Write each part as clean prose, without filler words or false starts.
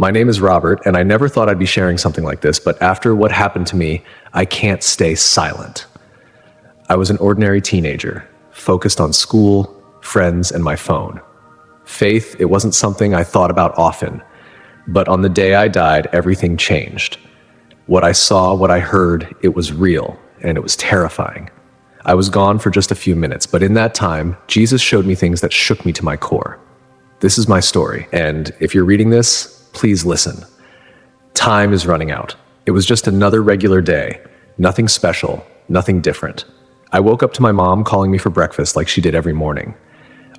My name is Robert, and I never thought I'd be sharing something like this, but after what happened to me, I can't stay silent. I was an ordinary teenager, focused on school, friends, and my phone. Faith, it wasn't something I thought about often, but on the day I died, everything changed. What I saw, what I heard, it was real, and it was terrifying. I was gone for just a few minutes, but in that time, Jesus showed me things that shook me to my core. This is my story, and if you're reading this, please listen. Time is running out. It was just another regular day. Nothing special, nothing different. I woke up to my mom calling me for breakfast like she did every morning.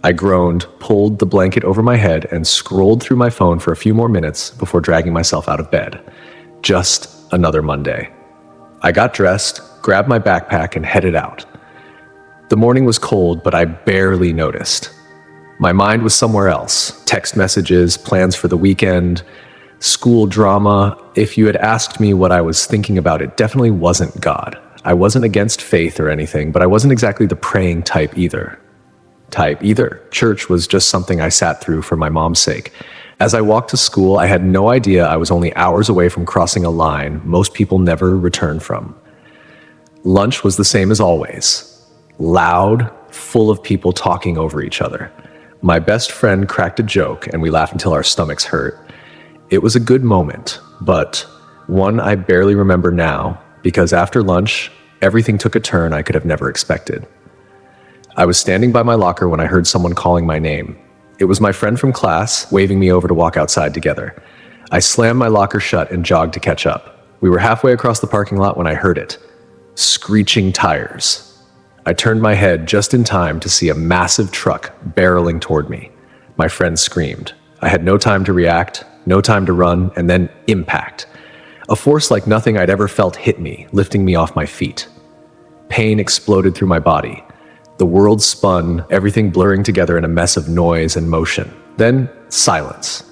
I groaned, pulled the blanket over my head, and scrolled through my phone for a few more minutes before dragging myself out of bed. Just another Monday. I got dressed, grabbed my backpack, and headed out. The morning was cold, but I barely noticed. My mind was somewhere else. Text messages, plans for the weekend, school drama. If you had asked me what I was thinking about, it definitely wasn't God. I wasn't against faith or anything, but I wasn't exactly the praying type either. Church was just something I sat through for my mom's sake. As I walked to school, I had no idea I was only hours away from crossing a line most people never return from. Lunch was the same as always. Loud, full of people talking over each other. My best friend cracked a joke and we laughed until our stomachs hurt. It was a good moment, but one I barely remember now because after lunch, everything took a turn I could have never expected. I was standing by my locker when I heard someone calling my name. It was my friend from class waving me over to walk outside together. I slammed my locker shut and jogged to catch up. We were halfway across the parking lot when I heard it. Screeching tires. I turned my head just in time to see a massive truck barreling toward me. My friend screamed. I had no time to react, no time to run, and then impact. A force like nothing I'd ever felt hit me, lifting me off my feet. Pain exploded through my body. The world spun, everything blurring together in a mess of noise and motion. Then, silence.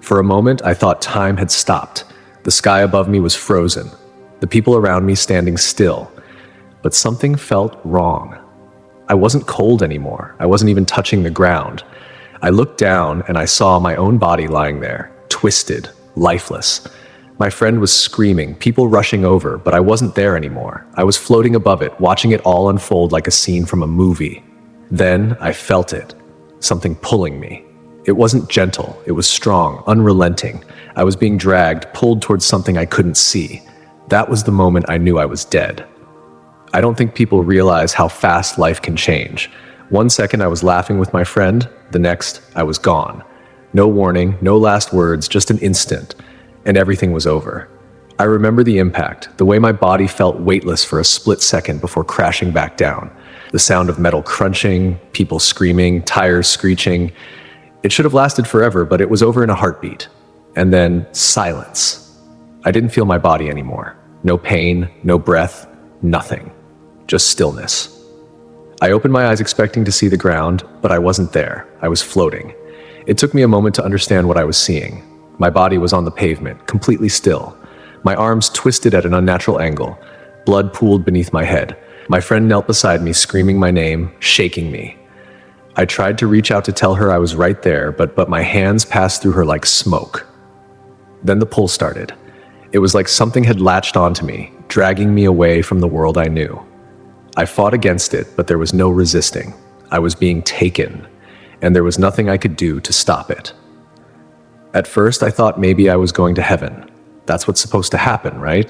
For a moment, I thought time had stopped. The sky above me was frozen. The people around me standing still. But something felt wrong. I wasn't cold anymore. I wasn't even touching the ground. I looked down and I saw my own body lying there, twisted, lifeless. My friend was screaming, people rushing over, but I wasn't there anymore. I was floating above it, watching it all unfold like a scene from a movie. Then I felt it, something pulling me. It wasn't gentle, it was strong, unrelenting. I was being dragged, pulled towards something I couldn't see. That was the moment I knew I was dead. I don't think people realize how fast life can change. 1 second I was laughing with my friend, the next I was gone. No warning, no last words, just an instant, and everything was over. I remember the impact, the way my body felt weightless for a split second before crashing back down. The sound of metal crunching, people screaming, tires screeching. It should have lasted forever, but it was over in a heartbeat. And then silence. I didn't feel my body anymore. No pain, no breath, nothing. Just stillness. I opened my eyes expecting to see the ground, but I wasn't there. I was floating. It took me a moment to understand what I was seeing. My body was on the pavement, completely still. My arms twisted at an unnatural angle. Blood pooled beneath my head. My friend knelt beside me, screaming my name, shaking me. I tried to reach out to tell her I was right there, but my hands passed through her like smoke. Then the pull started. It was like something had latched onto me, dragging me away from the world I knew. I fought against it, but there was no resisting. I was being taken, and there was nothing I could do to stop it. At first, I thought maybe I was going to heaven. That's what's supposed to happen, right?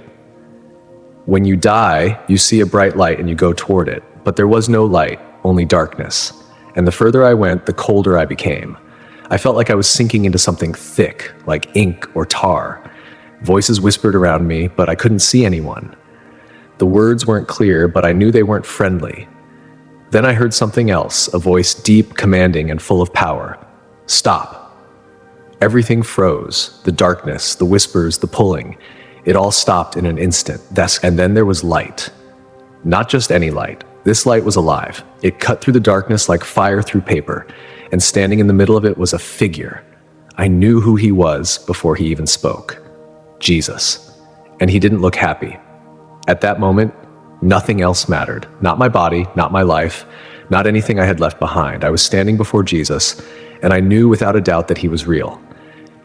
When you die, you see a bright light and you go toward it, but there was no light, only darkness. And the further I went, the colder I became. I felt like I was sinking into something thick, like ink or tar. Voices whispered around me, but I couldn't see anyone. The words weren't clear, but I knew they weren't friendly. Then I heard something else, a voice deep, commanding, and full of power. Stop. Everything froze. The darkness, the whispers, the pulling. It all stopped in an instant. And then there was light. Not just any light. This light was alive. It cut through the darkness like fire through paper, and standing in the middle of it was a figure. I knew who he was before he even spoke. Jesus. And he didn't look happy. At that moment, nothing else mattered. Not my body, not my life, not anything I had left behind. I was standing before Jesus, and I knew without a doubt that he was real.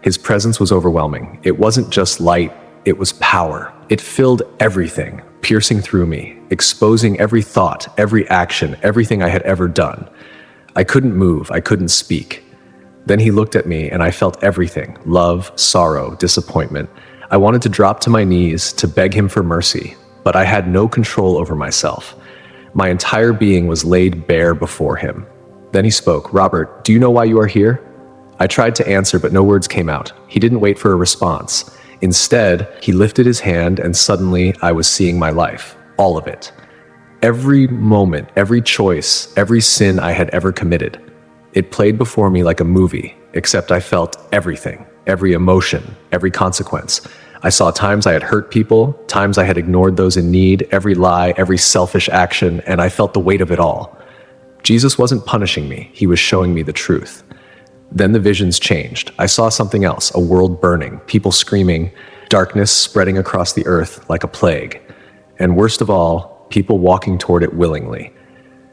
His presence was overwhelming. It wasn't just light, it was power. It filled everything, piercing through me, exposing every thought, every action, everything I had ever done. I couldn't move, I couldn't speak. Then he looked at me and I felt everything: love, sorrow, disappointment. I wanted to drop to my knees to beg him for mercy, but I had no control over myself. My entire being was laid bare before him. Then he spoke. "Robert, do you know why you are here?" I tried to answer, but no words came out. He didn't wait for a response. Instead, he lifted his hand and suddenly I was seeing my life, all of it. Every moment, every choice, every sin I had ever committed. It played before me like a movie, except I felt everything, every emotion, every consequence. I saw times I had hurt people, times I had ignored those in need, every lie, every selfish action, and I felt the weight of it all. Jesus wasn't punishing me, he was showing me the truth. Then the visions changed. I saw something else, a world burning, people screaming, darkness spreading across the earth like a plague. And worst of all, people walking toward it willingly.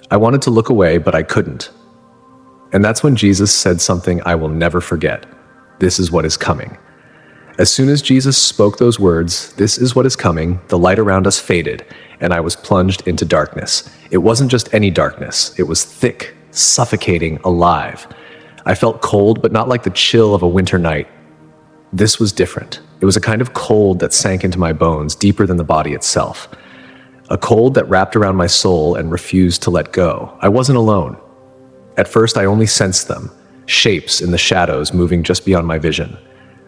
I wanted to look away, but I couldn't. And that's when Jesus said something I will never forget. This is what is coming. As soon as Jesus spoke those words, "This is what is coming," the light around us faded, and I was plunged into darkness. It wasn't just any darkness. It was thick, suffocating, alive. I felt cold, but not like the chill of a winter night. This was different. It was a kind of cold that sank into my bones, deeper than the body itself. A cold that wrapped around my soul and refused to let go. I wasn't alone. At first, I only sensed them, shapes in the shadows moving just beyond my vision.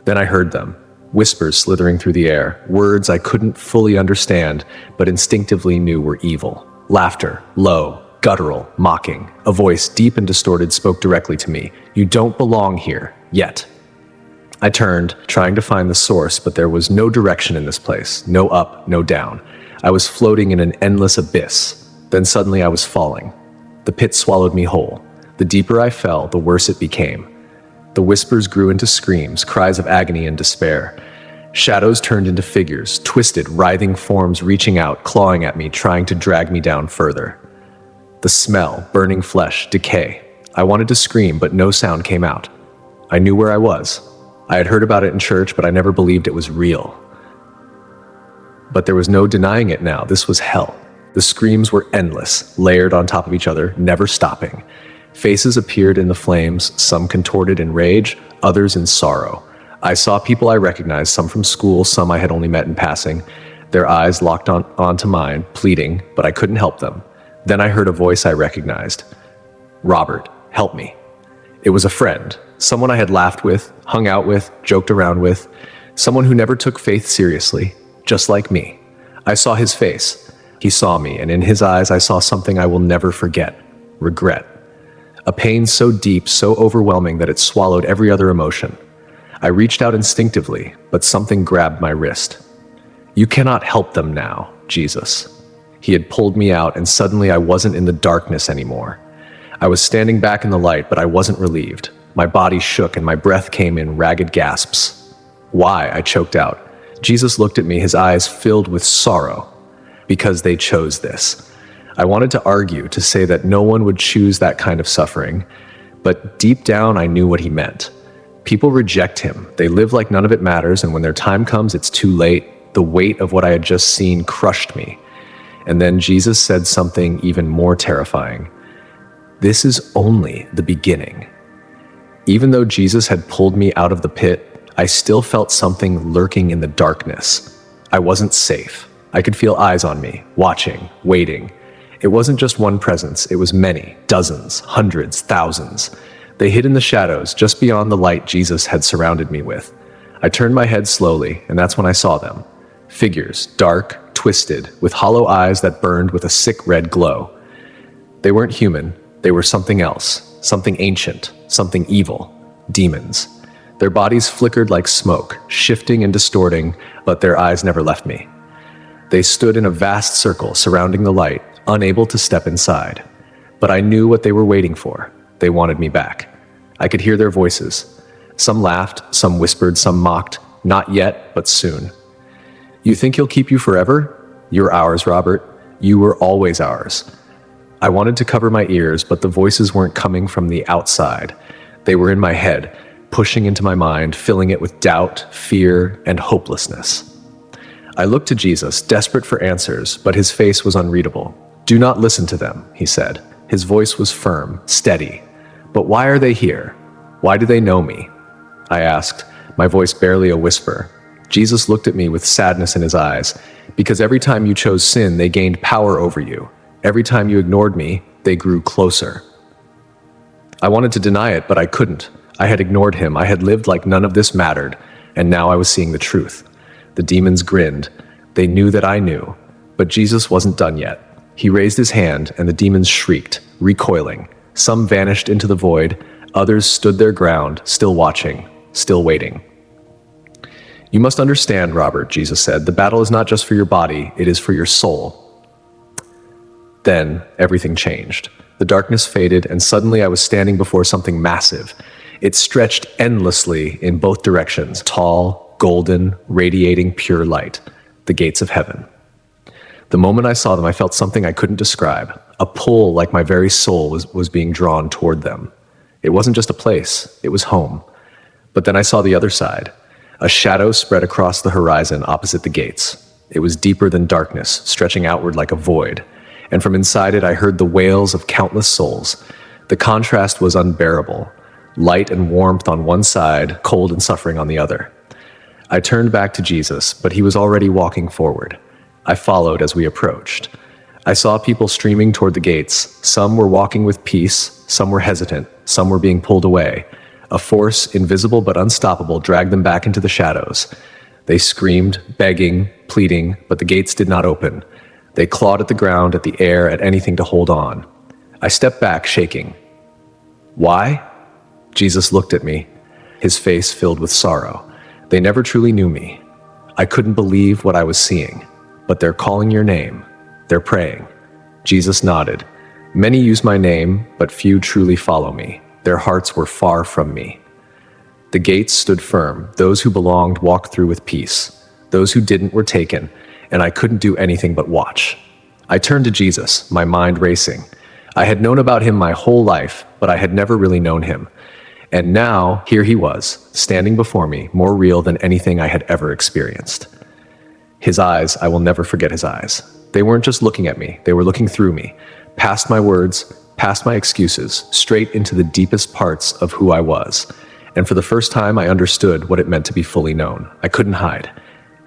Then I heard them, whispers slithering through the air, words I couldn't fully understand, but instinctively knew were evil. Laughter, low, guttural, mocking. A voice, deep and distorted, spoke directly to me. "You don't belong here, yet." I turned, trying to find the source, but there was no direction in this place, no up, no down. I was floating in an endless abyss. Then suddenly I was falling. The pit swallowed me whole. The deeper I fell, the worse it became. The whispers grew into screams, cries of agony and despair. Shadows turned into figures, twisted, writhing forms reaching out, clawing at me, trying to drag me down further. The smell, burning flesh, decay. I wanted to scream, but no sound came out. I knew where I was. I had heard about it in church, but I never believed it was real. But there was no denying it now. This was hell. The screams were endless, layered on top of each other, never stopping. Faces appeared in the flames, some contorted in rage, others in sorrow. I saw people I recognized, some from school, some I had only met in passing. Their eyes locked onto mine, pleading, but I couldn't help them. Then I heard a voice I recognized. "Robert, help me." It was a friend, someone I had laughed with, hung out with, joked around with, someone who never took faith seriously, just like me. I saw his face. He saw me, and in his eyes I saw something I will never forget: regret. A pain so deep, so overwhelming that it swallowed every other emotion. I reached out instinctively, but something grabbed my wrist. "You cannot help them now, Jesus." He had pulled me out, and suddenly I wasn't in the darkness anymore. I was standing back in the light, but I wasn't relieved. My body shook and my breath came in ragged gasps. "Why?" I choked out. Jesus looked at me, his eyes filled with sorrow. "Because they chose this." I wanted to argue, to say that no one would choose that kind of suffering, but deep down I knew what he meant. People reject him. They live like none of it matters, and when their time comes, it's too late. The weight of what I had just seen crushed me. And then Jesus said something even more terrifying. "This is only the beginning." Even though Jesus had pulled me out of the pit, I still felt something lurking in the darkness. I wasn't safe. I could feel eyes on me, watching, waiting. It wasn't just one presence, it was many, dozens, hundreds, thousands. They hid in the shadows, just beyond the light Jesus had surrounded me with. I turned my head slowly, and that's when I saw them. Figures, dark, twisted, with hollow eyes that burned with a sick red glow. They weren't human, they were something else, something ancient, something evil, demons. Their bodies flickered like smoke, shifting and distorting, but their eyes never left me. They stood in a vast circle surrounding the light, unable to step inside. But I knew what they were waiting for. They wanted me back. I could hear their voices. Some laughed, some whispered, some mocked. Not yet, but soon. "You think he'll keep you forever? You're ours, Robert. You were always ours." I wanted to cover my ears, but the voices weren't coming from the outside. They were in my head, pushing into my mind, filling it with doubt, fear, and hopelessness. I looked to Jesus, desperate for answers, but his face was unreadable. "Do not listen to them," he said. His voice was firm, steady. "But why are they here? Why do they know me?" I asked, my voice barely a whisper. Jesus looked at me with sadness in his eyes. "Because every time you chose sin, they gained power over you. Every time you ignored me, they grew closer." I wanted to deny it, but I couldn't. I had ignored him. I had lived like none of this mattered, and now I was seeing the truth. The demons grinned. They knew that I knew, but Jesus wasn't done yet. He raised his hand, and the demons shrieked, recoiling. Some vanished into the void. Others stood their ground, still watching, still waiting. "You must understand, Robert," Jesus said, "the battle is not just for your body, it is for your soul." Then everything changed. The darkness faded, and suddenly I was standing before something massive. It stretched endlessly in both directions, tall, golden, radiating pure light, the gates of heaven. The moment I saw them, I felt something I couldn't describe, a pull like my very soul was being drawn toward them. It wasn't just a place, it was home. But then I saw the other side. A shadow spread across the horizon opposite the gates. It was deeper than darkness, stretching outward like a void. And from inside it, I heard the wails of countless souls. The contrast was unbearable. Light and warmth on one side, cold and suffering on the other. I turned back to Jesus, but he was already walking forward. I followed as we approached. I saw people streaming toward the gates. Some were walking with peace, some were hesitant, some were being pulled away. A force, invisible but unstoppable, dragged them back into the shadows. They screamed, begging, pleading, but the gates did not open. They clawed at the ground, at the air, at anything to hold on. I stepped back, shaking. "Why?" Jesus looked at me, his face filled with sorrow. "They never truly knew me. I couldn't believe what I was seeing. But they're calling your name. They're praying." Jesus nodded. "Many use my name, but few truly follow me. Their hearts were far from me." The gates stood firm. Those who belonged walked through with peace. Those who didn't were taken, and I couldn't do anything but watch. I turned to Jesus, my mind racing. I had known about him my whole life, but I had never really known him. And now, here he was, standing before me, more real than anything I had ever experienced. His eyes, I will never forget his eyes. They weren't just looking at me, they were looking through me, past my words, past my excuses, straight into the deepest parts of who I was. And for the first time, I understood what it meant to be fully known. I couldn't hide.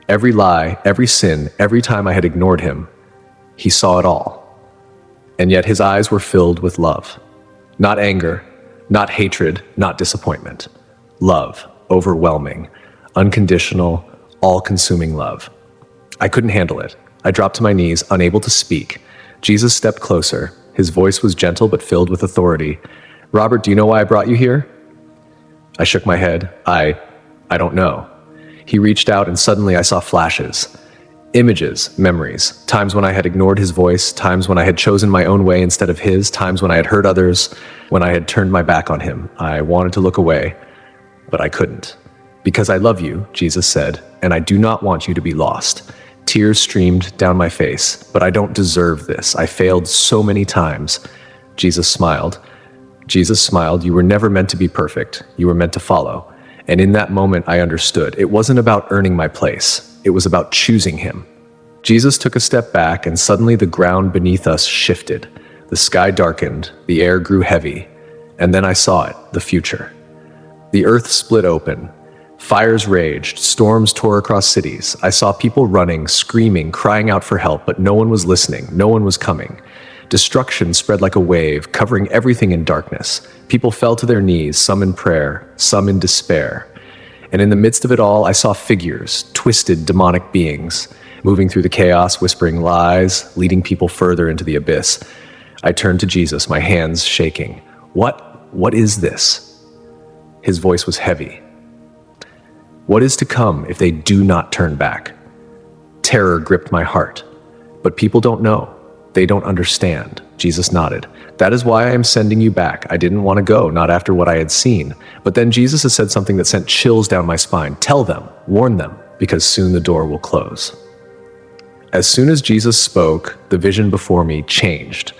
Every lie, every sin, every time I had ignored him, he saw it all. And yet his eyes were filled with love. Not anger, not hatred, not disappointment. Love, overwhelming, unconditional, all-consuming love. I couldn't handle it. I dropped to my knees, unable to speak. Jesus stepped closer. His voice was gentle but filled with authority. "Robert, do you know why I brought you here?" I shook my head. I don't know." He reached out and suddenly I saw flashes. Images, memories, times when I had ignored his voice, times when I had chosen my own way instead of his, times when I had hurt others, when I had turned my back on him. I wanted to look away, but I couldn't. "Because I love you," Jesus said, "and I do not want you to be lost." Tears streamed down my face, "But I don't deserve this. I failed so many times." Jesus smiled. Jesus smiled. "You were never meant to be perfect. You were meant to follow." And in that moment, I understood. It wasn't about earning my place. It was about choosing him. Jesus took a step back, and suddenly the ground beneath us shifted. The sky darkened. The air grew heavy. And then I saw it, the future. The earth split open. Fires raged, storms tore across cities. I saw people running, screaming, crying out for help, but no one was listening, no one was coming. Destruction spread like a wave, covering everything in darkness. People fell to their knees, some in prayer, some in despair. And in the midst of it all, I saw figures, twisted demonic beings, moving through the chaos, whispering lies, leading people further into the abyss. I turned to Jesus, my hands shaking. What is this?" His voice was heavy. "What is to come if they do not turn back?" Terror gripped my heart. "But people don't know. They don't understand." Jesus nodded. "That is why I am sending you back. I didn't want to go, not after what I had seen. But then Jesus has said something that sent chills down my spine. Tell them, warn them, because soon the door will close." As soon as Jesus spoke, the vision before me changed.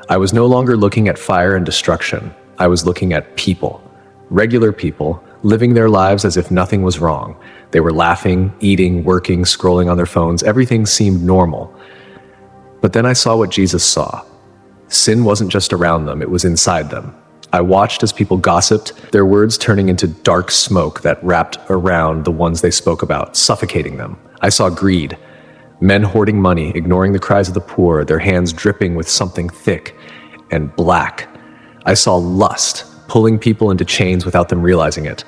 I was no longer looking at fire and destruction. I was looking at people. Regular people, living their lives as if nothing was wrong. They were laughing, eating, working, scrolling on their phones. Everything seemed normal. But then I saw what Jesus saw. Sin wasn't just around them, it was inside them. I watched as people gossiped, their words turning into dark smoke that wrapped around the ones they spoke about, suffocating them. I saw greed. Men hoarding money, ignoring the cries of the poor, their hands dripping with something thick and black. I saw lust, pulling people into chains without them realizing it.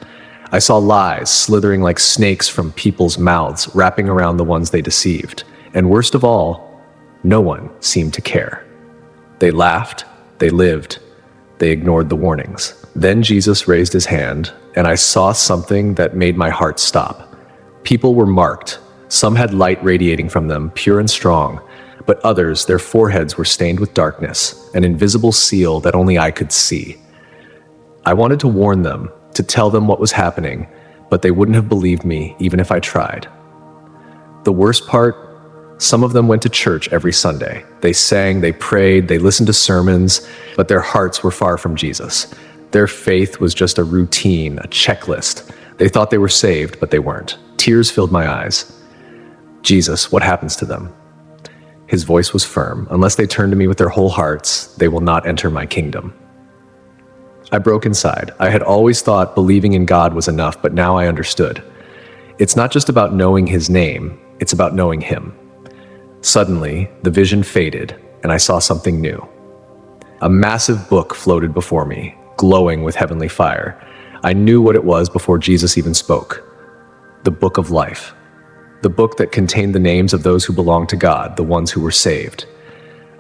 I saw lies slithering like snakes from people's mouths, wrapping around the ones they deceived. And worst of all, no one seemed to care. They laughed, they lived, they ignored the warnings. Then Jesus raised his hand, and I saw something that made my heart stop. People were marked. Some had light radiating from them, pure and strong, but others, their foreheads were stained with darkness, an invisible seal that only I could see. I wanted to warn them, to tell them what was happening, but they wouldn't have believed me even if I tried. The worst part, some of them went to church every Sunday. They sang, they prayed, they listened to sermons, but their hearts were far from Jesus. Their faith was just a routine, a checklist. They thought they were saved, but they weren't. Tears filled my eyes. Jesus, what happens to them? His voice was firm. Unless they turn to me with their whole hearts, they will not enter my kingdom. I broke inside. I had always thought believing in God was enough, but now I understood. It's not just about knowing his name, it's about knowing him. Suddenly, the vision faded, and I saw something new. A massive book floated before me, glowing with heavenly fire. I knew what it was before Jesus even spoke. The Book of Life. The book that contained the names of those who belonged to God, the ones who were saved.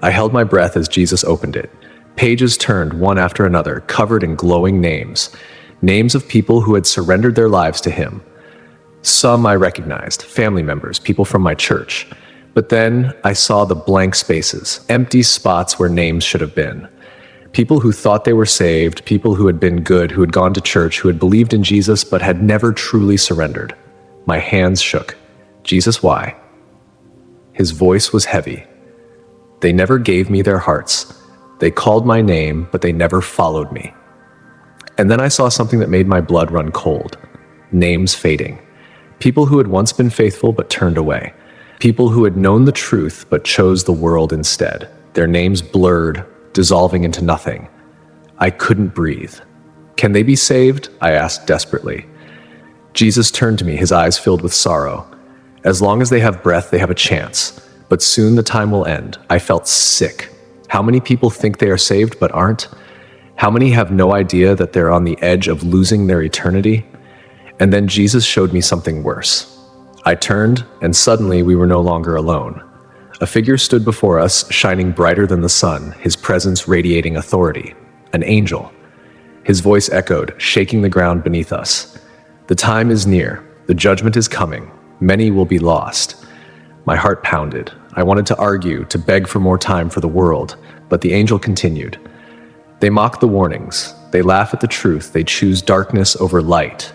I held my breath as Jesus opened it. Pages turned one after another, covered in glowing names. Names of people who had surrendered their lives to him. Some I recognized, family members, people from my church. But then I saw the blank spaces, empty spots where names should have been. People who thought they were saved, people who had been good, who had gone to church, who had believed in Jesus, but had never truly surrendered. My hands shook. Jesus, why? His voice was heavy. They never gave me their hearts. They called my name, but they never followed me. And then I saw something that made my blood run cold. Names fading. People who had once been faithful but turned away. People who had known the truth but chose the world instead. Their names blurred, dissolving into nothing. I couldn't breathe. Can they be saved? I asked desperately. Jesus turned to me, his eyes filled with sorrow. As long as they have breath, they have a chance. But soon the time will end. I felt sick. How many people think they are saved but aren't? How many have no idea that they're on the edge of losing their eternity? And then Jesus showed me something worse. I turned, and suddenly we were no longer alone. A figure stood before us, shining brighter than the sun, his presence radiating authority. An angel. His voice echoed, shaking the ground beneath us. The time is near. The judgment is coming. Many will be lost. My heart pounded. I wanted to argue, to beg for more time for the world, but the angel continued. They mock the warnings. They laugh at the truth. They choose darkness over light.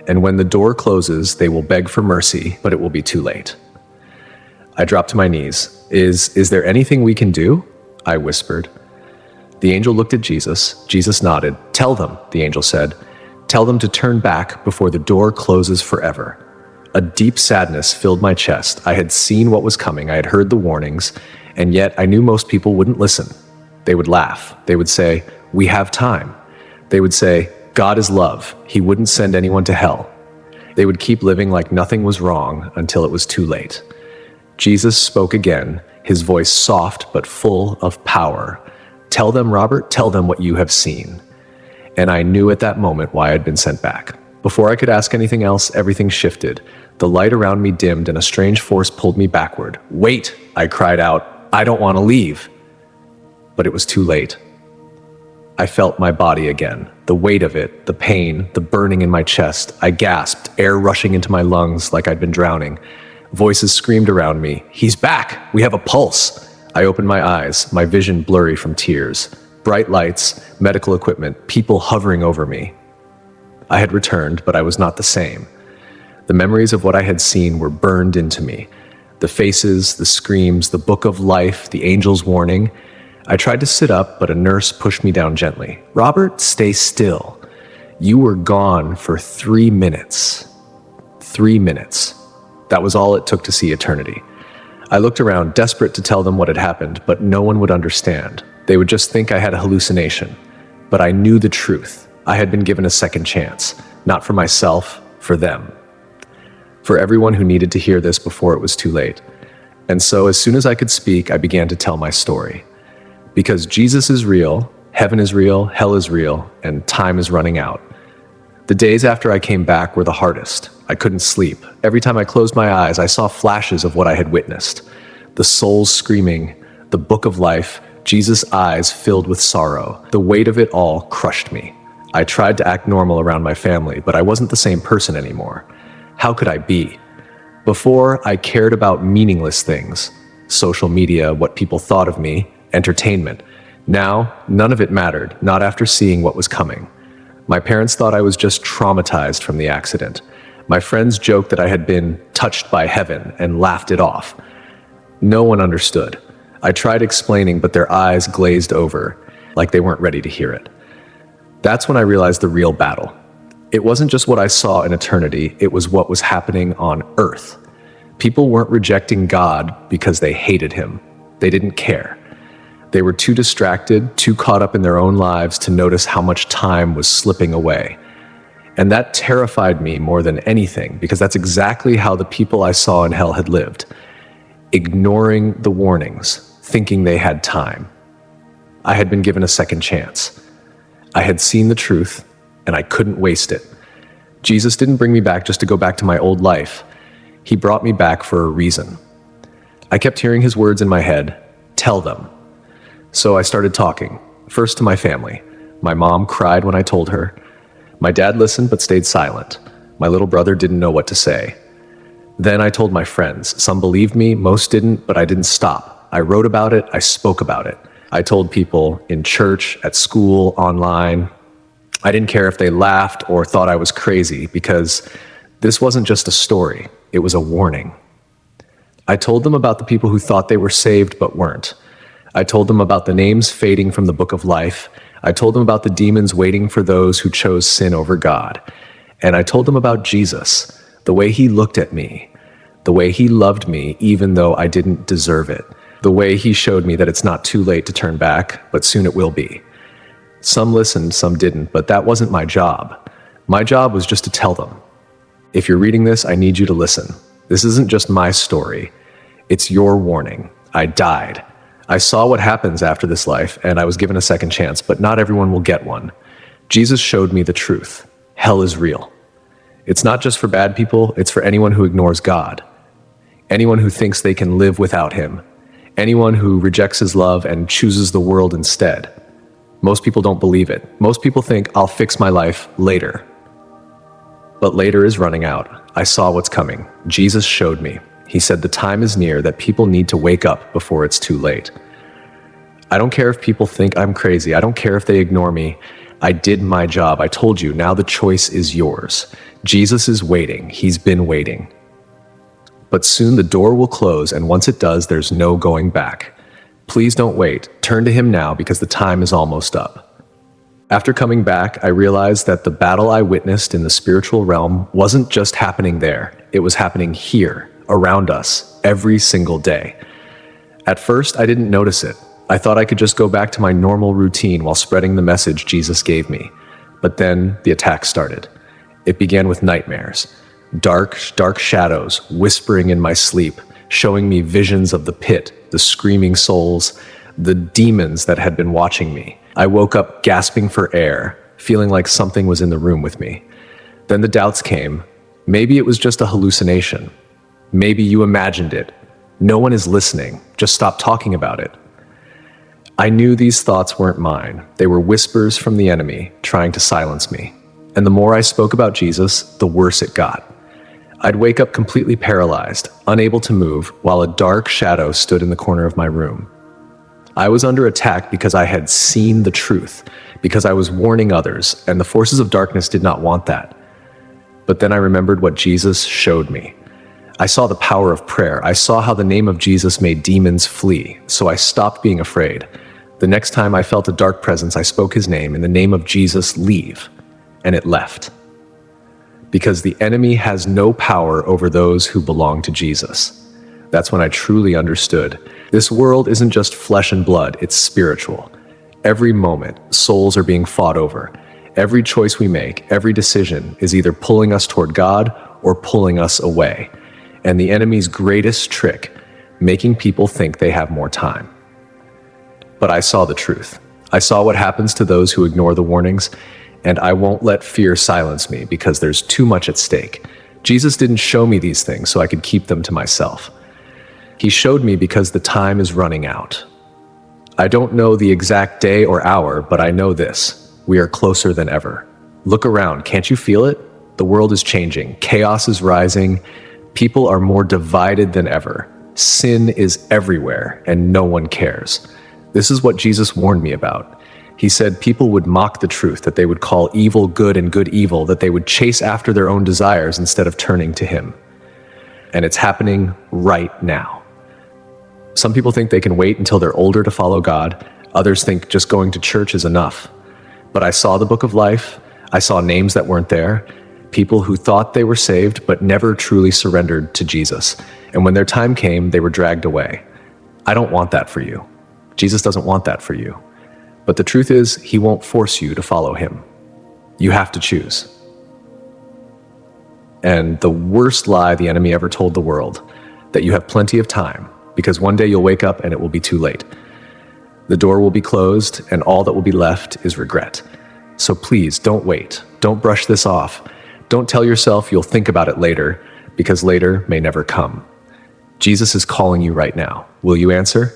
And when the door closes, they will beg for mercy, but it will be too late. I dropped to my knees. Is there anything we can do? I whispered. The angel looked at Jesus. Jesus nodded. Tell them, the angel said. Tell them to turn back before the door closes forever. A deep sadness filled my chest. I had seen what was coming. I had heard the warnings, and yet I knew most people wouldn't listen. They would laugh. They would say, we have time. They would say, God is love. He wouldn't send anyone to hell. They would keep living like nothing was wrong until it was too late. Jesus spoke again, his voice soft but full of power. Tell them, Robert, tell them what you have seen. And I knew at that moment why I'd been sent back. Before I could ask anything else, everything shifted. The light around me dimmed and a strange force pulled me backward. Wait, I cried out. I don't want to leave. But it was too late. I felt my body again, the weight of it, the pain, the burning in my chest. I gasped, air rushing into my lungs like I'd been drowning. Voices screamed around me. He's back! We have a pulse! I opened my eyes, my vision blurry from tears. Bright lights, medical equipment, people hovering over me. I had returned, but I was not the same. The memories of what I had seen were burned into me. The faces, the screams, the book of life, the angel's warning. I tried to sit up, but a nurse pushed me down gently. Robert, stay still. You were gone for 3 minutes. 3 minutes. That was all it took to see eternity. I looked around, desperate to tell them what had happened, but no one would understand. They would just think I had a hallucination. But I knew the truth. I had been given a second chance. Not for myself, for them. For everyone who needed to hear this before it was too late. And so, as soon as I could speak, I began to tell my story. Because Jesus is real, heaven is real, hell is real, and time is running out. The days after I came back were the hardest. I couldn't sleep. Every time I closed my eyes, I saw flashes of what I had witnessed. The souls screaming, the book of life, Jesus' eyes filled with sorrow. The weight of it all crushed me. I tried to act normal around my family, but I wasn't the same person anymore. How could I be? Before, I cared about meaningless things. Social media, what people thought of me, entertainment. Now, none of it mattered, not after seeing what was coming. My parents thought I was just traumatized from the accident. My friends joked that I had been touched by heaven and laughed it off. No one understood. I tried explaining, but their eyes glazed over, like they weren't ready to hear it. That's when I realized the real battle. It wasn't just what I saw in eternity, it was what was happening on earth. People weren't rejecting God because they hated him. They didn't care. They were too distracted, too caught up in their own lives to notice how much time was slipping away. And that terrified me more than anything, because that's exactly how the people I saw in hell had lived. Ignoring the warnings, thinking they had time. I had been given a second chance. I had seen the truth, and I couldn't waste it. Jesus didn't bring me back just to go back to my old life. He brought me back for a reason. I kept hearing his words in my head, tell them. So I started talking, first to my family. My mom cried when I told her. My dad listened but stayed silent. My little brother didn't know what to say. Then I told my friends. Some believed me, most didn't, but I didn't stop. I wrote about it, I spoke about it. I told people in church, at school, online. I didn't care if they laughed or thought I was crazy, because this wasn't just a story, it was a warning. I told them about the people who thought they were saved but weren't. I told them about the names fading from the book of life. I told them about the demons waiting for those who chose sin over God. And I told them about Jesus, the way he looked at me, the way he loved me even though I didn't deserve it, the way he showed me that it's not too late to turn back, but soon it will be. Some listened, some didn't, but that wasn't my job. My job was just to tell them. If you're reading this, I need you to listen. This isn't just my story. It's your warning. I died. I saw what happens after this life, and I was given a second chance, but not everyone will get one. Jesus showed me the truth. Hell is real. It's not just for bad people, it's for anyone who ignores God. Anyone who thinks they can live without him. Anyone who rejects his love and chooses the world instead. Most people don't believe it. Most people think, I'll fix my life later. But later is running out. I saw what's coming. Jesus showed me. He said the time is near, that people need to wake up before it's too late. I don't care if people think I'm crazy. I don't care if they ignore me. I did my job. I told you, now the choice is yours. Jesus is waiting. He's been waiting. But soon the door will close, and once it does, there's no going back. Please don't wait. Turn to him now, because the time is almost up. After coming back, I realized that the battle I witnessed in the spiritual realm wasn't just happening there. It was happening here, around us, every single day. At first, I didn't notice it. I thought I could just go back to my normal routine while spreading the message Jesus gave me. But then the attack started. It began with nightmares. Dark shadows whispering in my sleep, showing me visions of the pit, the screaming souls, the demons that had been watching me. I woke up gasping for air, feeling like something was in the room with me. Then the doubts came. Maybe it was just a hallucination. Maybe you imagined it. No one is listening. Just stop talking about it. I knew these thoughts weren't mine. They were whispers from the enemy trying to silence me. And the more I spoke about Jesus, the worse it got. I'd wake up completely paralyzed, unable to move, while a dark shadow stood in the corner of my room. I was under attack because I had seen the truth, because I was warning others, and the forces of darkness did not want that. But then I remembered what Jesus showed me. I saw the power of prayer. I saw how the name of Jesus made demons flee, so I stopped being afraid. The next time I felt a dark presence, I spoke his name. In the name of Jesus, leave. and it left. Because the enemy has no power over those who belong to Jesus. That's when I truly understood. This world isn't just flesh and blood, it's spiritual. Every moment, souls are being fought over. Every choice we make, every decision is either pulling us toward God or pulling us away. And the enemy's greatest trick, making people think they have more time. But I saw the truth. I saw what happens to those who ignore the warnings, and I won't let fear silence me because there's too much at stake. Jesus didn't show me these things so I could keep them to myself. He showed me because the time is running out. I don't know the exact day or hour, but I know this: we are closer than ever. Look around, can't you feel it? The world is changing, chaos is rising, people are more divided than ever. Sin is everywhere, and no one cares. This is what Jesus warned me about. He said people would mock the truth, that they would call evil good and good evil, that they would chase after their own desires instead of turning to Him. And it's happening right now. Some people think they can wait until they're older to follow God. Others think just going to church is enough. But I saw the book of life. I saw names that weren't there. People who thought they were saved but never truly surrendered to Jesus. And when their time came, they were dragged away. I don't want that for you. Jesus doesn't want that for you. But the truth is, He won't force you to follow Him. You have to choose. And the worst lie the enemy ever told the world, that you have plenty of time, because one day you'll wake up and it will be too late. The door will be closed, and all that will be left is regret. So please, don't wait. Don't brush this off. Don't tell yourself you'll think about it later, because later may never come. Jesus is calling you right now. Will you answer?